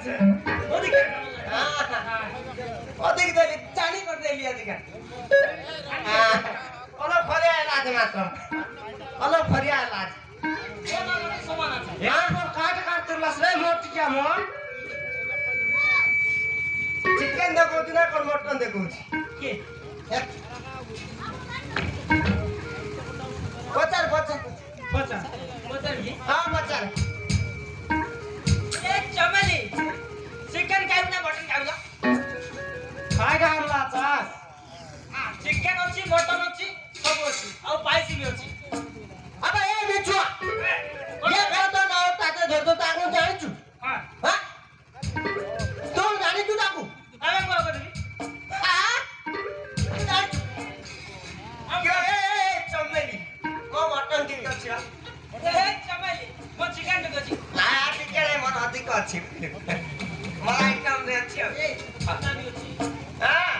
छे अधिक अधिक देली चाणी कर देली अधिक अलग फरिया लाज मात्र अलग फरिया लाज समान আছে हां काट काट तुरलास रे मोट क्या मोर चिकन देखो ना कोन मटन देखो के बचार बचार बचार बचार ये हां बचार ए चमेली चिकन खाइब ना मटन खाइब खाइ गाला चास चिकन अछि मटन अछि सब अछि आ पाइसी भी अछि अबे ए बिचुआ ये कहतो ना ताते धरतो ताको जानिछु हां हां तू जानिछु ताको अबे को करबी हां क्या ए चमेली को मटन की अछि ए चमेली को चिकन के अछि ना चिकन मन अधिक अछि मला आइटम रे अछि ए पता भी अछि हां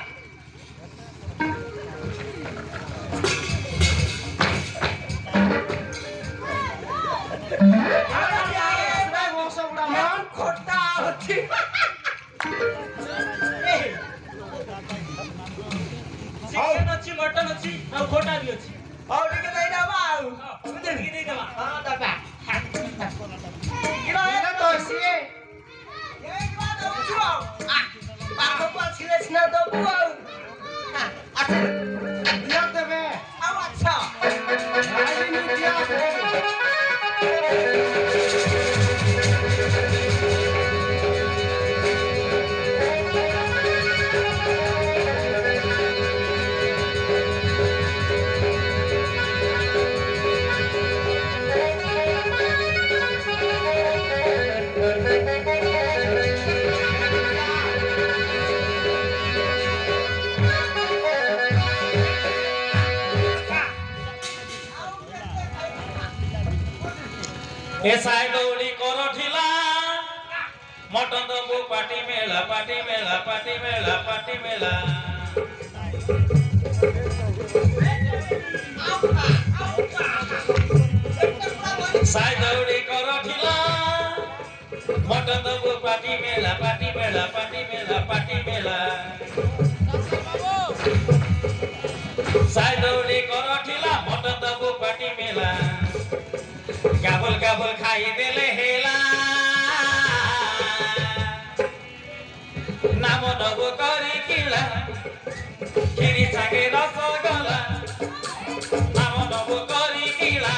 चिकन अछि मटन अछि आ खोटा भी अछि और के दे देबा आ बुझे के दे देबा हां दादा किलो है तो सिए एक बात पूछो आ पाखो पर छिले छिना तो बुआ अच्छा दिया देबे आ अच्छा राजी नी दिया एसाई दौड़ी करो ढिला मटन दबो पार्टी मेला पार्टी मेला पार्टी मेला पार्टी मेला साई दौड़ी करो ढिला मटन दबो पार्टी मेला पार्टी मेला पार्टी मेला पार्टी मेला साई दौड़ी करो ढिला मटन दबो पार्टी मेला गाबल गाबल खाई देले हेला नाम नबो करी किला खिरी संगे रसगोला नाम नबो करी किला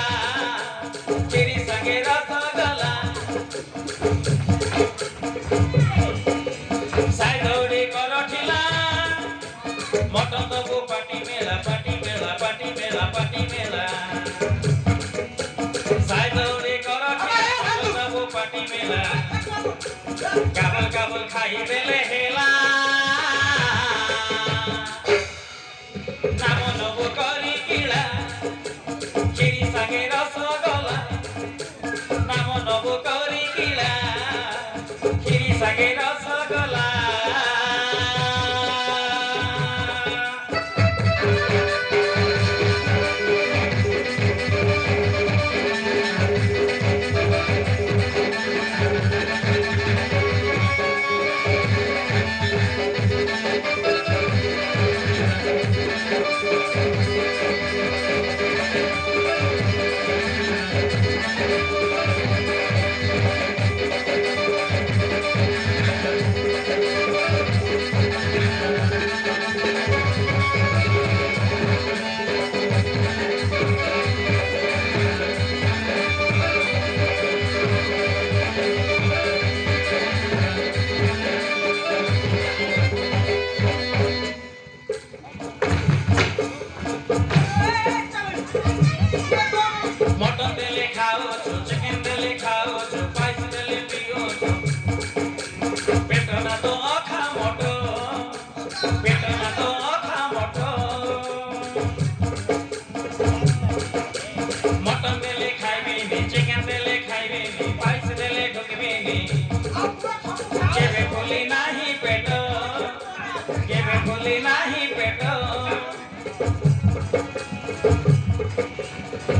खिरी संगे रसगोला साई दौड़ी करो ठिला मटन दबो पार्टी मेला पार्टी मेला पार्टी मेला पार्टी मेला पार्टी मेला गाबल गाबल खाई देले हेला नाम नबो करी किला खिरी संगे रसगोला नाम नबो करी किला खिरी संगे रसगोला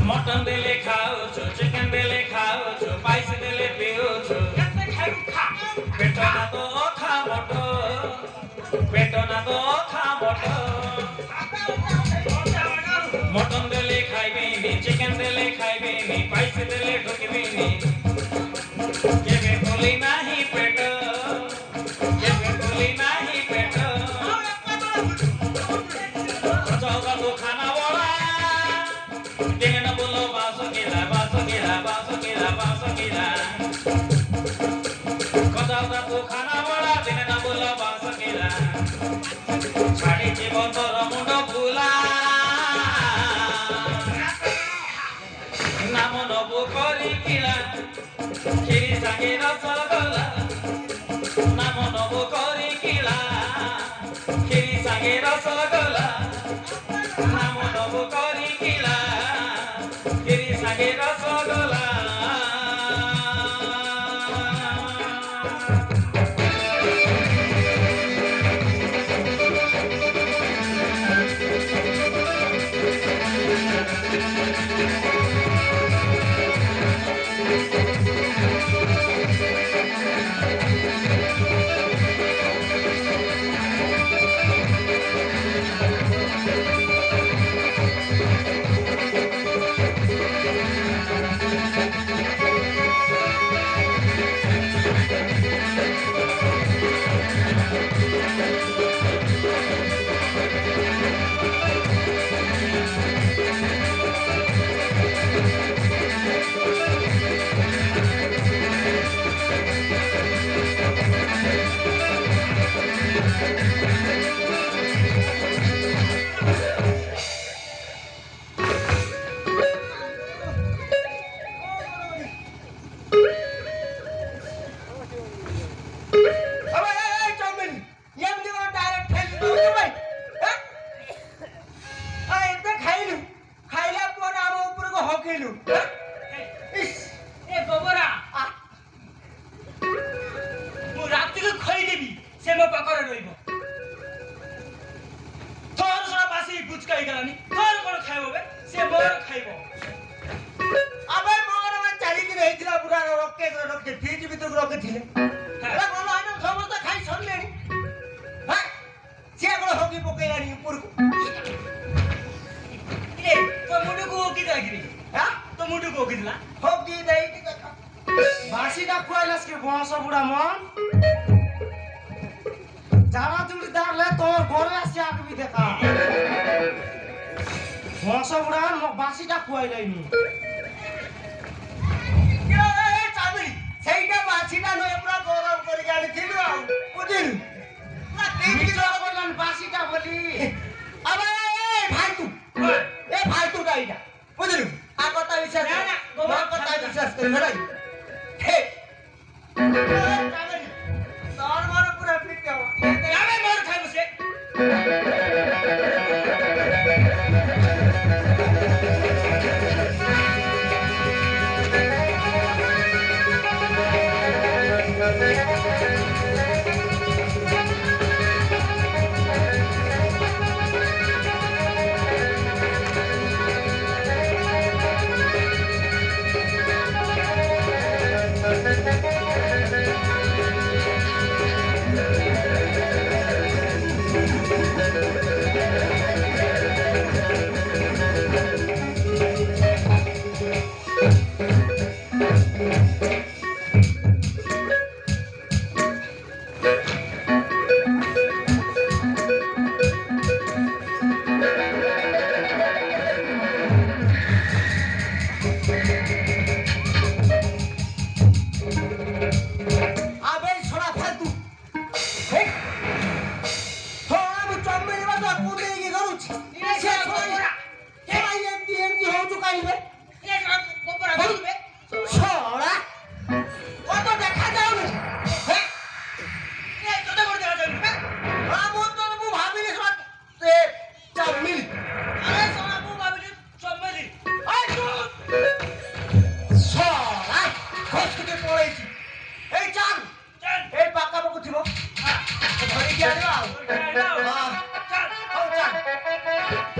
मटन देले खाओ छो चिकन देले खाओ छो पाइस देले पियो छो पेट कदादा तो खाना वाला दिन ना बोला बास केला छाड़ी जीवन तो रमुंड भूला नाम नबु करी किला खिरी सांगे रसगोला नाम नबु करी किला खिरी सांगे रसगोला नाम नबु करी किला खिरी सांगे रसगोला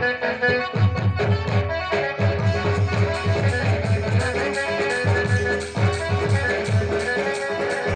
Hey,